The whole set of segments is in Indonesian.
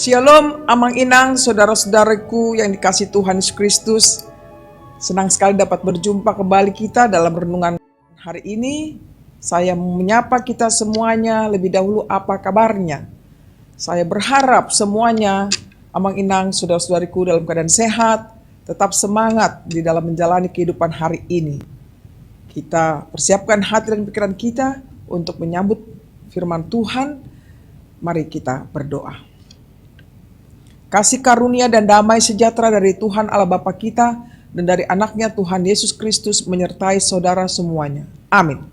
Shalom, Amang Inang, saudara-saudaraku yang dikasihi Tuhan Yesus Kristus. Senang sekali dapat berjumpa kembali kita dalam renungan hari ini. Saya menyapa kita semuanya lebih dahulu apa kabarnya. Saya berharap semuanya, Amang Inang, saudara-saudariku dalam keadaan sehat, tetap semangat di dalam menjalani kehidupan hari ini. Kita persiapkan hati dan pikiran kita untuk menyambut firman Tuhan. Mari kita berdoa. Kasih karunia dan damai sejahtera dari Tuhan Allah Bapa kita dan dari anaknya Tuhan Yesus Kristus menyertai saudara semuanya. Amin.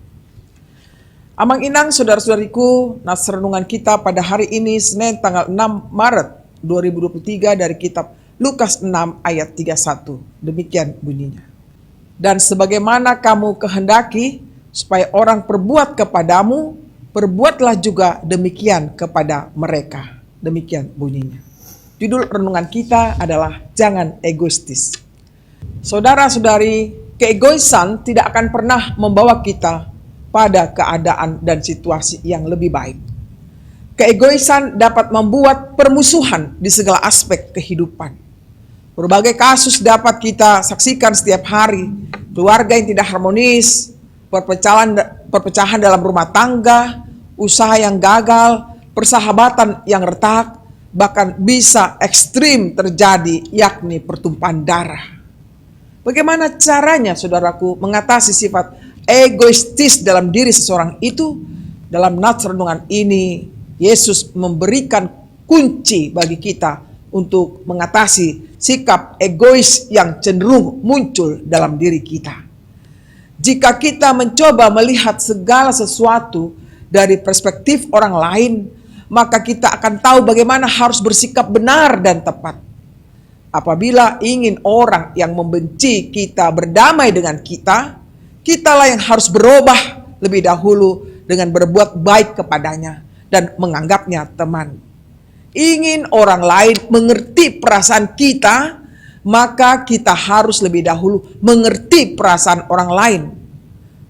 Amang Inang, saudara-saudariku, nas renungan kita pada hari ini Senin tanggal 6 Maret 2023 dari kitab Lukas 6 ayat 31. Demikian bunyinya. Dan sebagaimana kamu kehendaki supaya orang perbuat kepadamu, perbuatlah juga demikian kepada mereka. Demikian bunyinya. Judul renungan kita adalah jangan egoistis. Saudara-saudari, keegoisan tidak akan pernah membawa kita pada keadaan dan situasi yang lebih baik. Keegoisan dapat membuat permusuhan di segala aspek kehidupan. Berbagai kasus dapat kita saksikan setiap hari. Keluarga yang tidak harmonis, perpecahan dalam rumah tangga, usaha yang gagal, persahabatan yang retak, bahkan bisa ekstrim terjadi, yakni pertumpahan darah. Bagaimana caranya, saudaraku, mengatasi sifat egoistis dalam diri seseorang itu? Dalam nats renungan ini, Yesus memberikan kunci bagi kita untuk mengatasi sikap egois yang cenderung muncul dalam diri kita. Jika kita mencoba melihat segala sesuatu dari perspektif orang lain, maka kita akan tahu bagaimana harus bersikap benar dan tepat. Apabila ingin orang yang membenci kita berdamai dengan kita, kitalah yang harus berubah lebih dahulu dengan berbuat baik kepadanya dan menganggapnya teman. Ingin orang lain mengerti perasaan kita, maka kita harus lebih dahulu mengerti perasaan orang lain.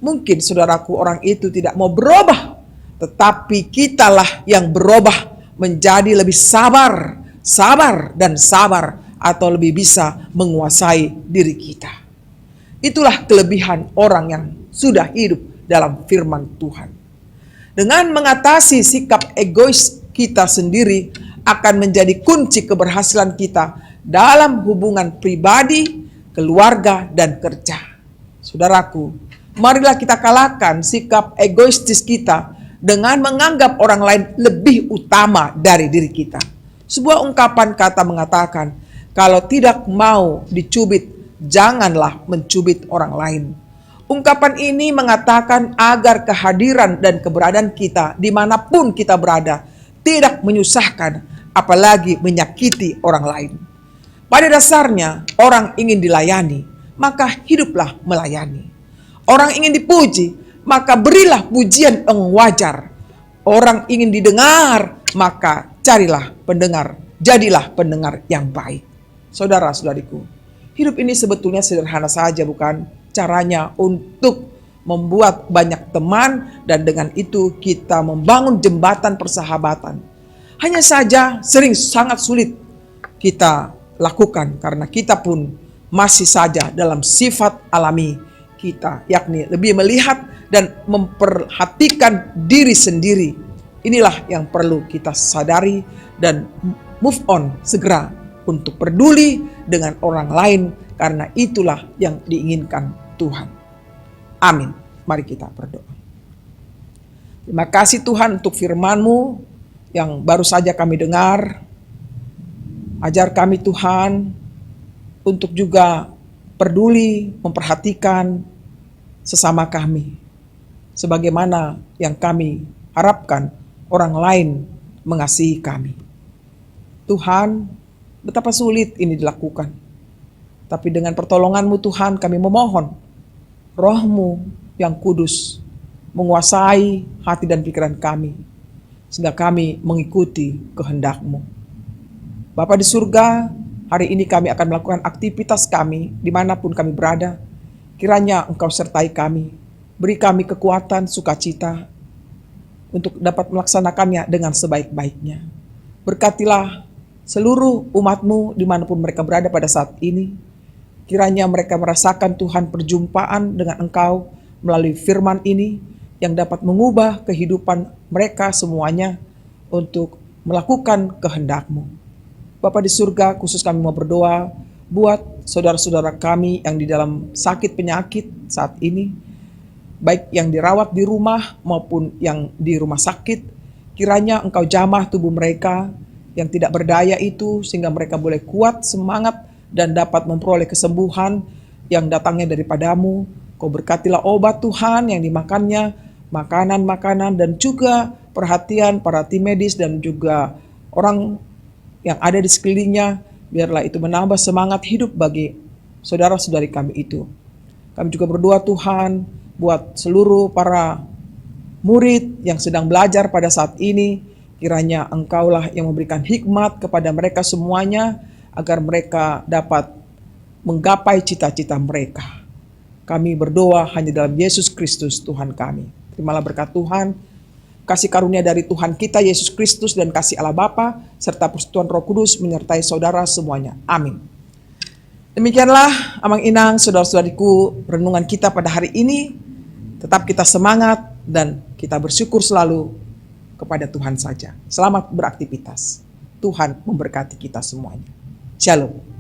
Mungkin saudaraku orang itu tidak mau berubah, tetapi kitalah yang berubah menjadi lebih sabar atau lebih bisa menguasai diri kita. Itulah kelebihan orang yang sudah hidup dalam firman Tuhan. Dengan mengatasi sikap egois kita sendiri akan menjadi kunci keberhasilan kita dalam hubungan pribadi, keluarga, dan kerja. Saudaraku, marilah kita kalahkan sikap egoistis kita dengan menganggap orang lain lebih utama dari diri kita. Sebuah ungkapan kata mengatakan, kalau tidak mau dicubit, janganlah mencubit orang lain. Ungkapan ini mengatakan agar kehadiran dan keberadaan kita dimanapun kita berada tidak menyusahkan, apalagi menyakiti orang lain. Pada dasarnya, orang ingin dilayani, maka hiduplah melayani. Orang ingin dipuji, maka berilah pujian yang wajar. Orang ingin didengar, maka carilah pendengar. Jadilah pendengar yang baik. Saudara-saudariku, hidup ini sebetulnya sederhana saja, bukan? Caranya untuk membuat banyak teman dan dengan itu kita membangun jembatan persahabatan. Hanya saja sering sangat sulit kita lakukan karena kita pun masih saja dalam sifat alami kita, yakni lebih melihat dan memperhatikan diri sendiri. Inilah yang perlu kita sadari dan move on segera untuk peduli dengan orang lain, karena itulah yang diinginkan Tuhan. Amin. Mari kita berdoa. Terima kasih Tuhan untuk firman-Mu yang baru saja kami dengar. Ajar kami Tuhan untuk juga peduli, memperhatikan sesama kami, sebagaimana yang kami harapkan orang lain mengasihi kami. Tuhan, betapa sulit ini dilakukan. Tapi dengan pertolongan-Mu Tuhan, kami memohon Roh-Mu yang kudus menguasai hati dan pikiran kami, sehingga kami mengikuti kehendak-Mu. Bapa di surga, hari ini kami akan melakukan aktivitas kami dimanapun kami berada. Kiranya Engkau sertai kami, beri kami kekuatan, sukacita untuk dapat melaksanakannya dengan sebaik-baiknya. Berkatilah seluruh umat-Mu dimanapun mereka berada pada saat ini. Kiranya mereka merasakan Tuhan perjumpaan dengan Engkau melalui firman ini yang dapat mengubah kehidupan mereka semuanya untuk melakukan kehendak-Mu. Bapa di surga, khusus kami mau berdoa buat saudara-saudara kami yang di dalam sakit penyakit saat ini, baik yang dirawat di rumah maupun yang di rumah sakit. Kiranya Engkau jamah tubuh mereka yang tidak berdaya itu, sehingga mereka boleh kuat, semangat, dan dapat memperoleh kesembuhan yang datangnya daripada-Mu. Kau berkatilah obat Tuhan yang dimakannya, makanan-makanan, dan juga perhatian para tim medis dan juga orang yang ada di sekelilingnya. Biarlah itu menambah semangat hidup bagi saudara-saudari kami itu. Kami juga berdoa Tuhan buat seluruh para murid yang sedang belajar pada saat ini. Kiranya Engkaulah yang memberikan hikmat kepada mereka semuanya, agar mereka dapat menggapai cita-cita mereka. Kami berdoa hanya dalam Yesus Kristus Tuhan kami. Terimalah berkat Tuhan, kasih karunia dari Tuhan kita Yesus Kristus, dan kasih Allah Bapa serta persekutuan Roh Kudus menyertai saudara semuanya. Amin. Demikianlah Amang Inang, saudara-saudariku, renungan kita pada hari ini. Tetap kita semangat dan kita bersyukur selalu kepada Tuhan saja. Selamat beraktivitas. Tuhan memberkati kita semuanya. Shalom.